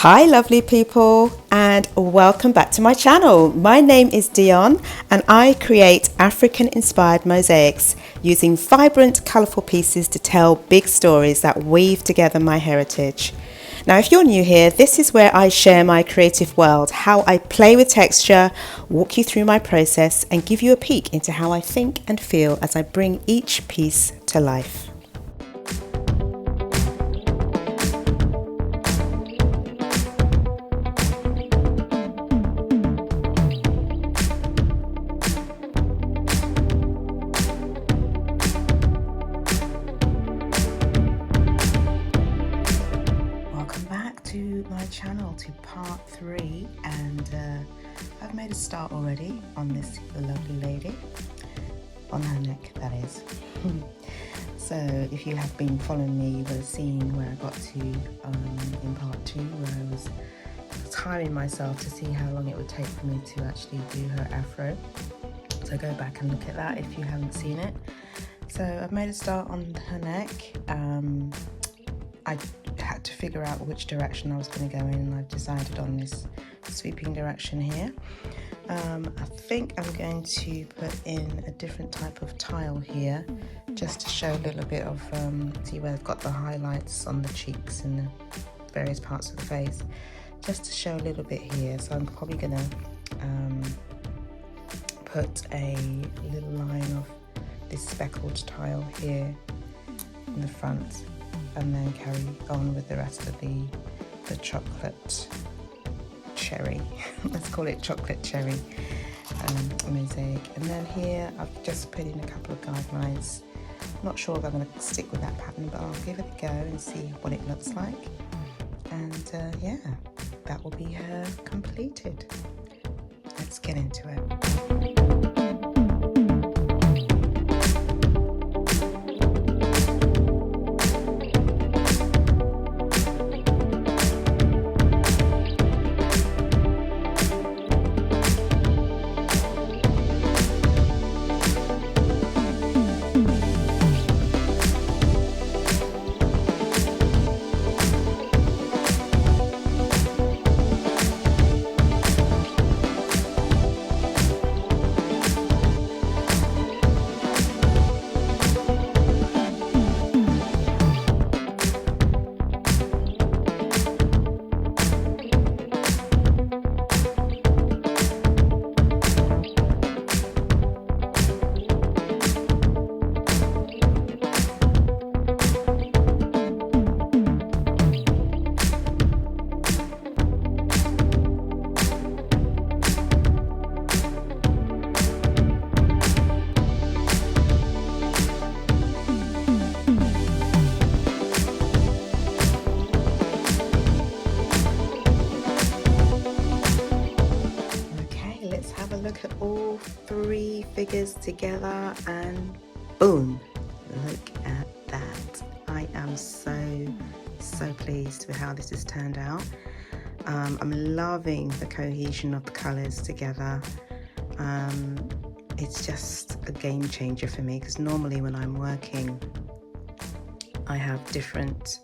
Hi lovely people, and welcome back to my channel. My name is Dion and I create African inspired mosaics using vibrant colourful pieces to tell big stories that weave together my heritage. Now if you're new here, this is where I share my creative world, how I play with texture, walk you through my process and give you a peek into how I think and feel as I bring each piece to life. My channel to part 3, and I've made a start already on this lovely lady, on her neck that is. So if you have been following me, you will have seen where I got to in part 2, where I was timing myself to see how long it would take for me to actually do her afro. So go back and look at that if you haven't seen it. So I've made a start on her neck. I had to figure out which direction I was going to go in, and I've decided on this sweeping direction here. I think I'm going to put in a different type of tile here, just to show a little bit of, see where I've got the highlights on the cheeks and the various parts of the face, just to show a little bit here. So I'm probably going to put a little line of this speckled tile here in the front, and then carry on with the rest of the chocolate cherry let's call it chocolate cherry mosaic. And then here I've just put in a couple of guidelines. I'm not sure if I'm going to stick with that pattern, but I'll give it a go and see what it looks like. And yeah, that will be her completed. Let's get into it. Look at all 3 figures together and boom, look at that. I am so pleased with how this has turned out. I'm loving the cohesion of the colors together. It's just a game changer for me, because normally when I'm working I have different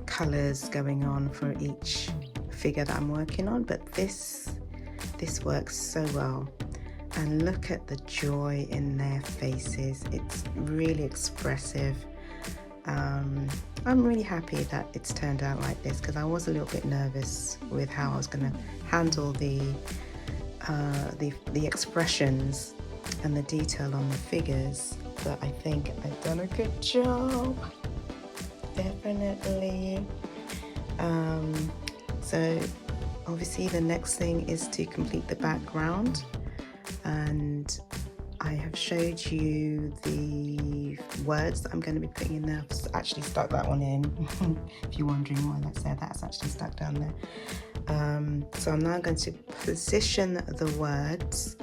colors going on for each figure that I'm working on, but this works so well. And look at the joy in their faces. It's really expressive. I'm really happy that it's turned out like this, because I was a little bit nervous with how I was going to handle the expressions and the detail on the figures, but I think I've done a good job, definitely. So obviously the next thing is to complete the background, and I have showed you the words that I'm going to be putting in there. I've actually stuck that one in if you're wondering why that's there, that's actually stuck down there. So I'm now going to position the words,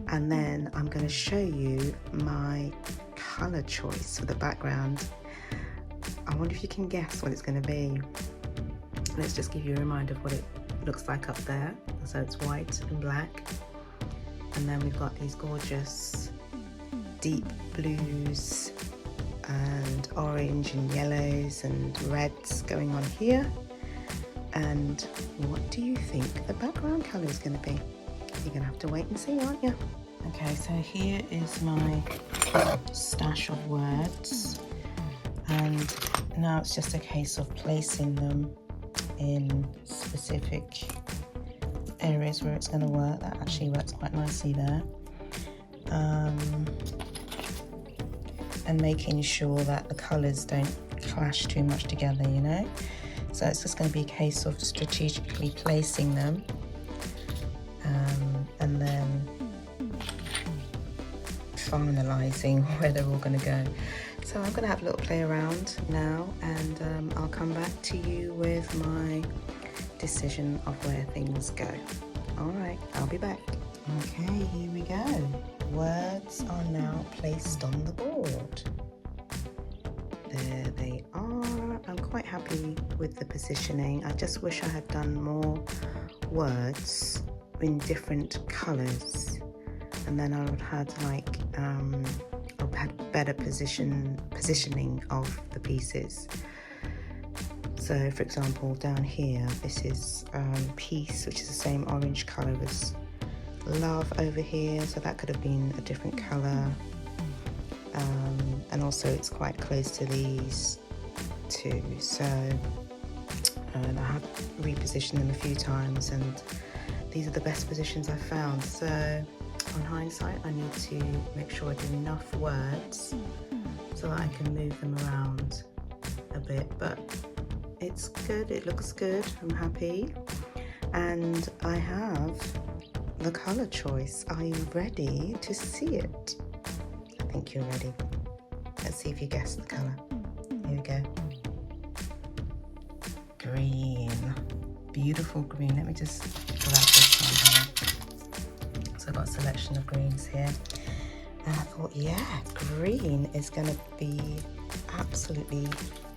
and then I'm going to show you my color choice for the background. I wonder if you can guess what it's going to be. Let's just give you a reminder of what it looks like up there. So it's white and black, and then we've got these gorgeous deep blues and orange and yellows and reds going on here, And what do you think the background colour is going to be? You're going to have to wait and see, aren't you? Okay, so here is my stash of words, and now it's just a case of placing them in specific areas where it's going to work. That actually works quite nicely there. And making sure that the colours don't clash too much together, you know. So it's just going to be a case of strategically placing them, and then finalising where they're all going to go. So I'm going to have a little play around now, and I'll come back to you with my decision of where things go. Alright, I'll be back. Okay, here we go. Words are now placed on the board. There they are. I'm quite happy with the positioning. I just wish I had done more words in different colours, and then I would have like had better positioning of the pieces. So for example, down here, this is Peace, which is the same orange colour as Love over here, so that could have been a different colour. And also it's quite close to these two, so and I have repositioned them a few times, and these are the best positions I've found. So on hindsight, I need to make sure I do enough words so that I can move them around a bit, but it's good, it looks good, I'm happy. And I have the colour choice. Are you ready to see it? I think you're ready. Let's see if you guess the colour. Here we go. Green. Beautiful green. Let me just grab this one here. So I've got a selection of greens here. And I thought, yeah, green is going to be absolutely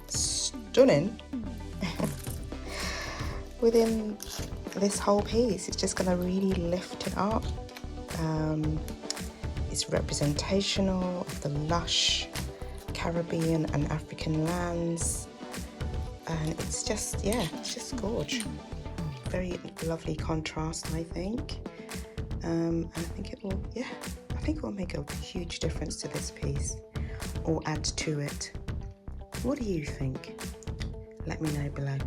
stunning within this whole piece. It's just going to really lift it up. It's representational of the lush Caribbean and African lands, and it's just, yeah, it's just gorge. Very lovely contrast, I think. And I think it will, yeah, I think it will make a huge difference to this piece, or add to it. What do you think? Let me know below.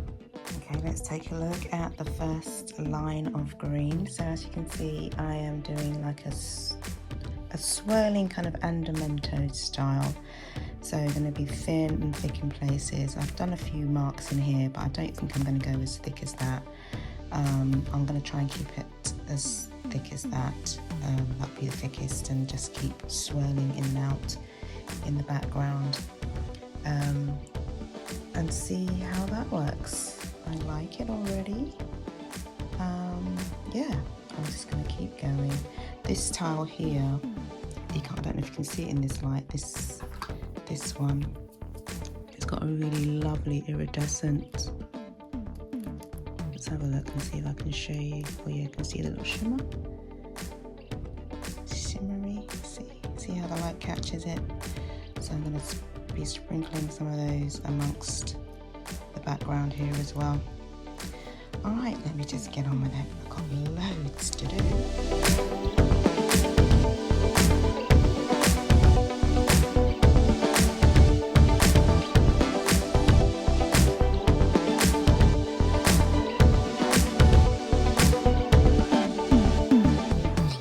Okay, let's take a look at the first line of green. So as you can see, I am doing like a swirling kind of andamento style. So going to be thin and thick in places. I've done a few marks in here, but I don't think I'm going to go as thick as that. I'm going to try and keep it as thick as that. That'll be the thickest, and just keep swirling in and out in the background, and see how that works. I like it already. Yeah, I'm just going to keep going. This tile here, I don't know if you can see it in this light, this one, it's got a really lovely iridescent. Let's have a look and see if I can show you. Oh yeah, you can see the little shimmer. Shimmery, see how the light catches it? So I'm going to be sprinkling some of those amongst the background here as well. Alright, let me just get on with it. I've got loads to do.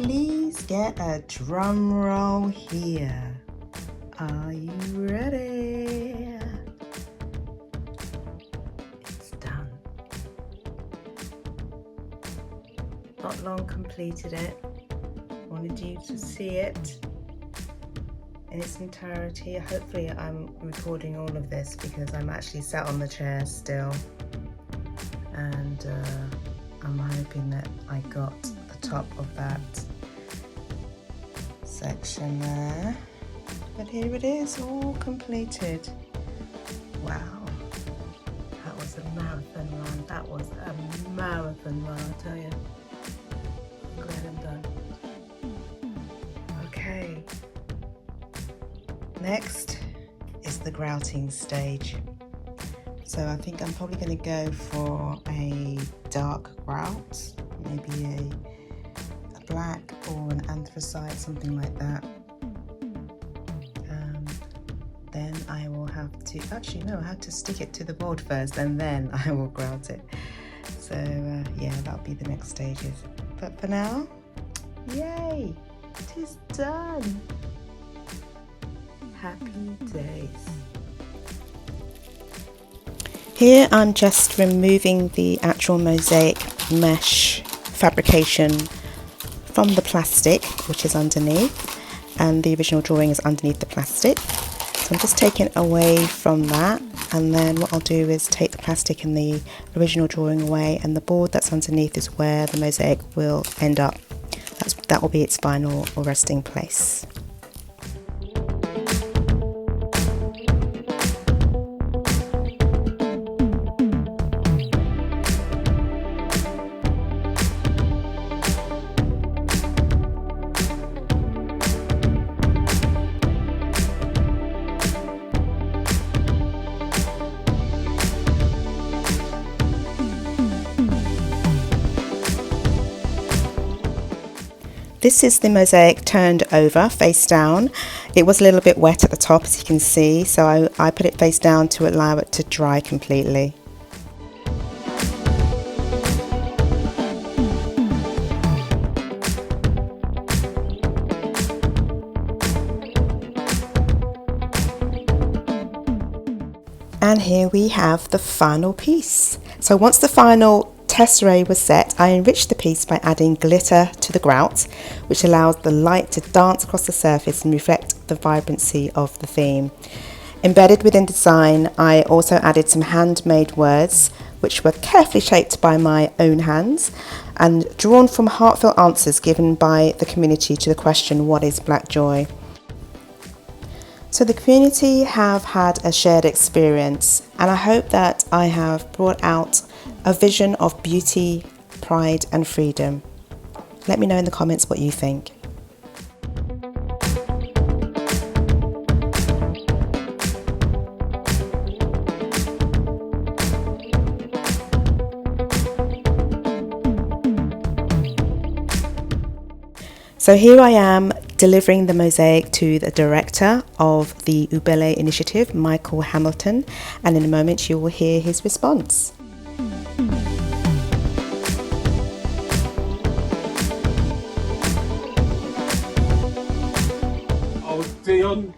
Please get a drum roll here. Are you ready? It's done. Not long completed it. Wanted you to see it in its entirety. Hopefully I'm recording all of this because I'm actually sat on the chair still, and I'm hoping that I got the top of that section there. But here it is, all completed. Wow, that was a marathon run. That was a marathon run, I tell you. I'm glad I'm done. Okay, next is the grouting stage. So I think I'm probably going to go for a dark grout, maybe a black or an anthracite, something like that. Then I will have to, actually no, I have to stick it to the board first and then I will grout it. So yeah, that'll be the next stages. But for now, yay, it is done. Happy days. Here I'm just removing the actual mosaic mesh fabrication from the plastic, which is underneath, and the original drawing is underneath the plastic. So I'm just taking it away from that, and then what I'll do is take the plastic and the original drawing away, and the board that's underneath is where the mosaic will end up. That will be its final or resting place. This is the mosaic turned over, face down. It was a little bit wet at the top, as you can see, so I put it face down to allow it to dry completely. And here we have the final piece. So once the final tesserae was set, I enriched the piece by adding glitter to the grout, which allows the light to dance across the surface and reflect the vibrancy of the theme. Embedded within design, I also added some handmade words, which were carefully shaped by my own hands and drawn from heartfelt answers given by the community to the question, what is Black Joy? So the community have had a shared experience, and I hope that I have brought out a vision of beauty, pride and freedom. Let me know in the comments what you think. So here I am delivering the mosaic to the director of the BAL initiative, Michael Hamilton, and in a moment you will hear his response.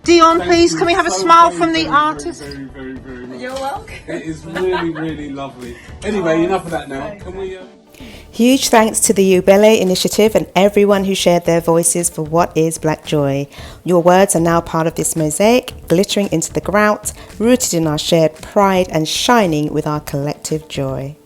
Dion, please, can we have a smile from the artist? Very much. You're welcome. It is really lovely. Anyway, enough of that now. Can we... Huge thanks to the BAL initiative and everyone who shared their voices for what is Black Joy. Your words are now part of this mosaic, glittering into the grout, rooted in our shared pride and shining with our collective joy.